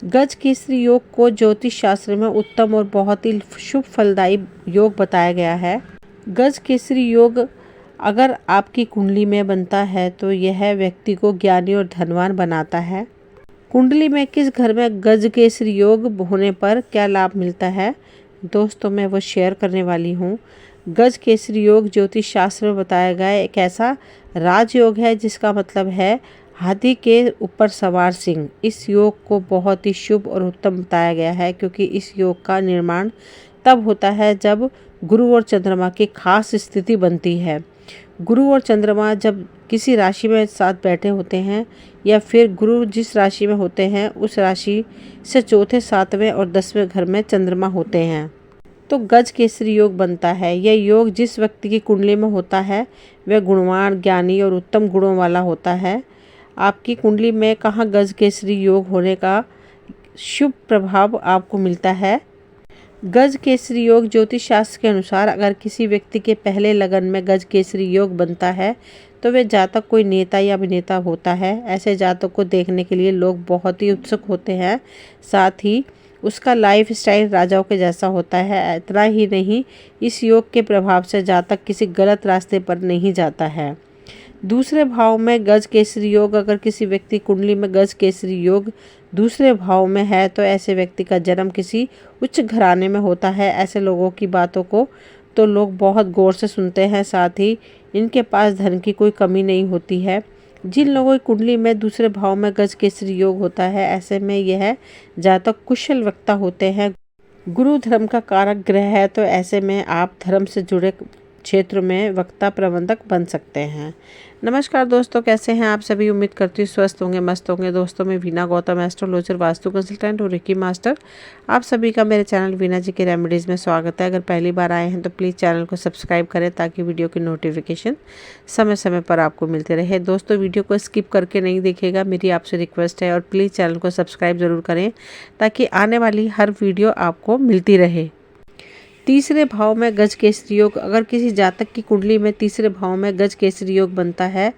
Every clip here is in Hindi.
गज केसरी योग को ज्योतिष शास्त्र में उत्तम और बहुत ही शुभ फलदायी योग बताया गया है। गज केसरी योग अगर आपकी कुंडली में बनता है तो यह व्यक्ति को ज्ञानी और धनवान बनाता है। कुंडली में किस घर में गज केसरी योग होने पर क्या लाभ मिलता है, दोस्तों मैं वो शेयर करने वाली हूँ। गज केसरी योग ज्योतिष शास्त्र में बताया गया एक ऐसा राजयोग है जिसका मतलब है हाथी के ऊपर सवार सिंह। इस योग को बहुत ही शुभ और उत्तम बताया गया है, क्योंकि इस योग का निर्माण तब होता है जब गुरु और चंद्रमा की खास स्थिति बनती है। गुरु और चंद्रमा जब किसी राशि में साथ बैठे होते हैं या फिर गुरु जिस राशि में होते हैं उस राशि से चौथे, सातवें और 10वें घर में चंद्रमा होते हैं तो गज केसरी योग बनता है। यह योग जिस व्यक्ति की कुंडली में होता है वह गुणवान, ज्ञानी और उत्तम गुणों वाला होता है। आपकी कुंडली में कहाँ गज केसरी योग होने का शुभ प्रभाव आपको मिलता है। गज केसरी योग ज्योतिष शास्त्र के अनुसार अगर किसी व्यक्ति के पहले लगन में गज केसरी योग बनता है तो वे जातक कोई नेता या अभिनेता होता है। ऐसे जातक को देखने के लिए लोग बहुत ही उत्सुक होते हैं। साथ ही उसका लाइफ स्टाइल राजाओं के जैसा होता है। इतना ही नहीं, इस योग के प्रभाव से जातक किसी गलत रास्ते पर नहीं जाता है। दूसरे भाव में गज केसरी योग अगर किसी व्यक्ति कुंडली में गज केसरी योग दूसरे भाव में है तो ऐसे व्यक्ति का जन्म किसी उच्च घराने में होता है। ऐसे लोगों की बातों को तो लोग बहुत गौर से सुनते हैं। साथ ही इनके पास धन की कोई कमी नहीं होती है। जिन लोगों की कुंडली में दूसरे भाव में गज केसरी योग होता है ऐसे में यह जातक कुशल वक्ता होते हैं। गुरु धर्म का कारक ग्रह है तो ऐसे में आप धर्म से जुड़े क्षेत्र में वक्ता प्रबंधक बन सकते हैं। नमस्कार दोस्तों, कैसे हैं आप सभी। उम्मीद करती हूँ स्वस्थ होंगे, मस्त होंगे। दोस्तों मैं वीना गौतम, एस्ट्रोलॉजर, वास्तु कंसल्टेंट और रेकी मास्टर। आप सभी का मेरे चैनल वीना जी के रेमेडीज़ में स्वागत है। अगर पहली बार आए हैं तो प्लीज़ चैनल को सब्सक्राइब करें ताकि वीडियो की नोटिफिकेशन समय समय पर आपको मिलते रहे। दोस्तों वीडियो को स्किप करके नहीं देखिएगा, मेरी आपसे रिक्वेस्ट है। और प्लीज़ चैनल को सब्सक्राइब ज़रूर करें ताकि आने वाली हर वीडियो आपको मिलती रहे। तीसरे भाव में गज केसरी योग अगर किसी जातक की कुंडली में तीसरे भाव में गज केसरी योग बनता है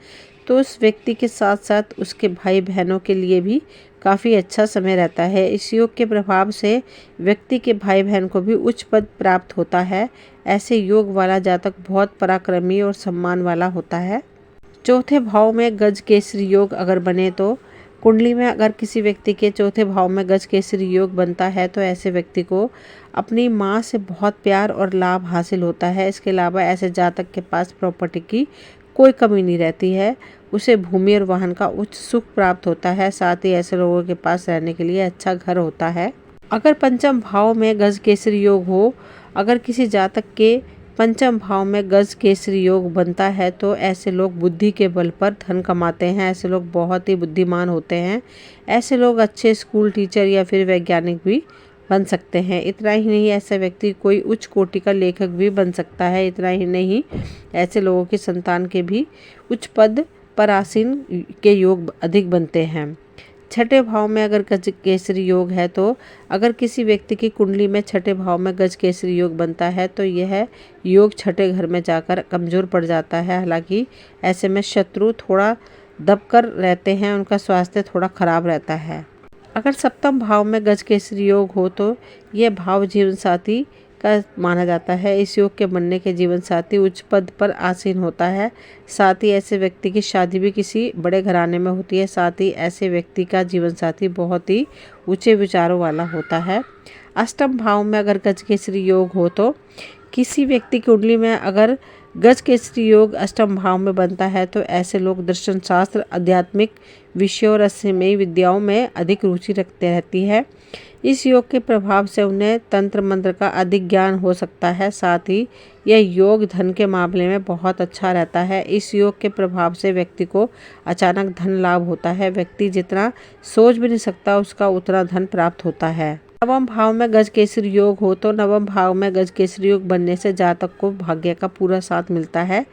तो उस व्यक्ति के साथ साथ उसके भाई बहनों के लिए भी काफ़ी अच्छा समय रहता है। इस योग के प्रभाव से व्यक्ति के भाई बहन को भी उच्च पद प्राप्त होता है। ऐसे योग वाला जातक बहुत पराक्रमी और सम्मान वाला होता है। चौथे भाव में गज केसरी योग अगर बने तो कुंडली में अगर किसी व्यक्ति के चौथे भाव में गज केसरी योग बनता है तो ऐसे व्यक्ति को अपनी माँ से बहुत प्यार और लाभ हासिल होता है। इसके अलावा ऐसे जातक के पास प्रॉपर्टी की कोई कमी नहीं रहती है। उसे भूमि और वाहन का उच्च सुख प्राप्त होता है। साथ ही ऐसे लोगों के पास रहने के लिए अच्छा घर होता है। अगर पंचम भाव में गज केसरी योग हो, अगर किसी जातक के पंचम भाव में गज केसरी योग बनता है तो ऐसे लोग बुद्धि के बल पर धन कमाते हैं। ऐसे लोग बहुत ही बुद्धिमान होते हैं। ऐसे लोग अच्छे स्कूल टीचर या फिर वैज्ञानिक भी बन सकते हैं। इतना ही नहीं, ऐसा व्यक्ति कोई उच्च कोटि का लेखक भी बन सकता है। इतना ही नहीं, ऐसे लोगों की संतान के भी उच्च पद पर आसीन के योग अधिक बनते हैं। छठे भाव में अगर गज केसरी योग है तो अगर किसी व्यक्ति की कुंडली में छठे भाव में गज केसरी योग बनता है तो यह योग छठे घर में जाकर कमज़ोर पड़ जाता है। हालांकि ऐसे में शत्रु थोड़ा दबकर रहते हैं, उनका स्वास्थ्य थोड़ा खराब रहता है। अगर सप्तम भाव में गज केसरी योग हो तो यह भाव जीवन साथी का माना जाता है। इस योग के बनने के जीवन साथी उच्च पद पर आसीन होता है। साथ ही ऐसे व्यक्ति की शादी भी किसी बड़े घराने में होती है। साथ ही ऐसे व्यक्ति का जीवन साथी बहुत ही ऊंचे विचारों वाला होता है। अष्टम भाव में अगर गज केसरी योग हो तो किसी व्यक्ति की कुंडली में अगर गज केसरी योग अष्टम भाव में बनता है तो ऐसे लोग दर्शन शास्त्र, आध्यात्मिक विषयों और रहस्यमयी विद्याओं में अधिक रुचि रखते रहती है। इस योग के प्रभाव से उन्हें तंत्र मंत्र का अधिक ज्ञान हो सकता है। साथ ही यह योग धन के मामले में बहुत अच्छा रहता है। इस योग के प्रभाव से व्यक्ति को अचानक धन लाभ होता है। व्यक्ति जितना सोच भी नहीं सकता उसका उतना धन प्राप्त होता है। नवम भाव में गज केसरी योग हो तो नवम भाव में गज केसरी योग बनने से जातक को भाग्य का पूरा साथ मिलता है।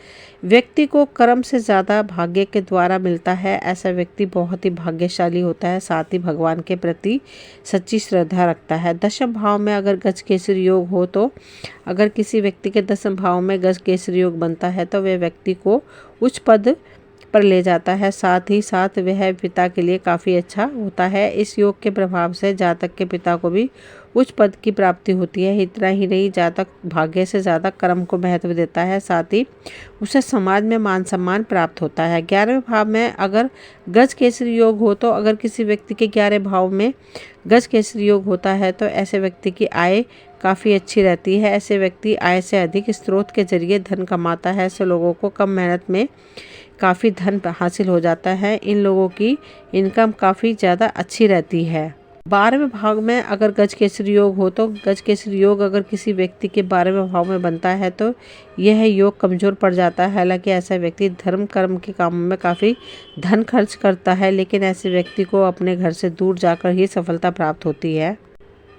व्यक्ति को कर्म से ज़्यादा भाग्य के द्वारा मिलता है। ऐसा व्यक्ति बहुत ही भाग्यशाली होता है। साथ ही भगवान के प्रति सच्ची श्रद्धा रखता है। दशम भाव में अगर गज केसरी योग हो तो अगर किसी व्यक्ति के दशम भाव में गज केसरी योग बनता है तो वह व्यक्ति को उच्च पद पर ले जाता है, साथ ही साथ वह पिता के लिए काफ़ी अच्छा होता है। इस योग के प्रभाव से जातक के पिता को भी उच्च पद की प्राप्ति होती है। इतना ही नहीं, जातक भाग्य से ज़्यादा कर्म को महत्व देता है, साथ ही उसे समाज में मान सम्मान प्राप्त होता है। 11वें भाव में अगर गज केसरी योग हो तो अगर किसी व्यक्ति के 11 भाव में गज केसरी योग होता है तो ऐसे व्यक्ति की आय काफ़ी अच्छी रहती है। ऐसे व्यक्ति आय से अधिक स्रोत के जरिए धन कमाता है। ऐसे लोगों को कम मेहनत में काफ़ी धन हासिल हो जाता है। इन लोगों की इनकम काफ़ी ज़्यादा अच्छी रहती है। 12वें भाव में अगर गज केसरी योग हो तो गज केसरी योग अगर किसी व्यक्ति के 12वें भाव में बनता है तो यह योग कमज़ोर पड़ जाता है। हालांकि ऐसा व्यक्ति धर्म कर्म के कामों में काफ़ी धन खर्च करता है, लेकिन ऐसे व्यक्ति को अपने घर से दूर जाकर ही सफलता प्राप्त होती है।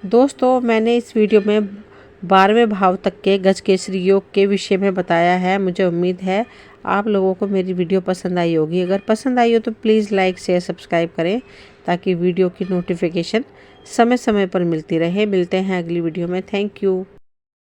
दोस्तों, मैंने इस वीडियो में 12वें भाव तक के गज केसरी योग के विषय में बताया है। मुझे उम्मीद है आप लोगों को मेरी वीडियो पसंद आई होगी। अगर पसंद आई हो तो प्लीज़ लाइक शेयर सब्सक्राइब करें ताकि वीडियो की नोटिफिकेशन समय समय पर मिलती रहे। मिलते हैं अगली वीडियो में। Thank you.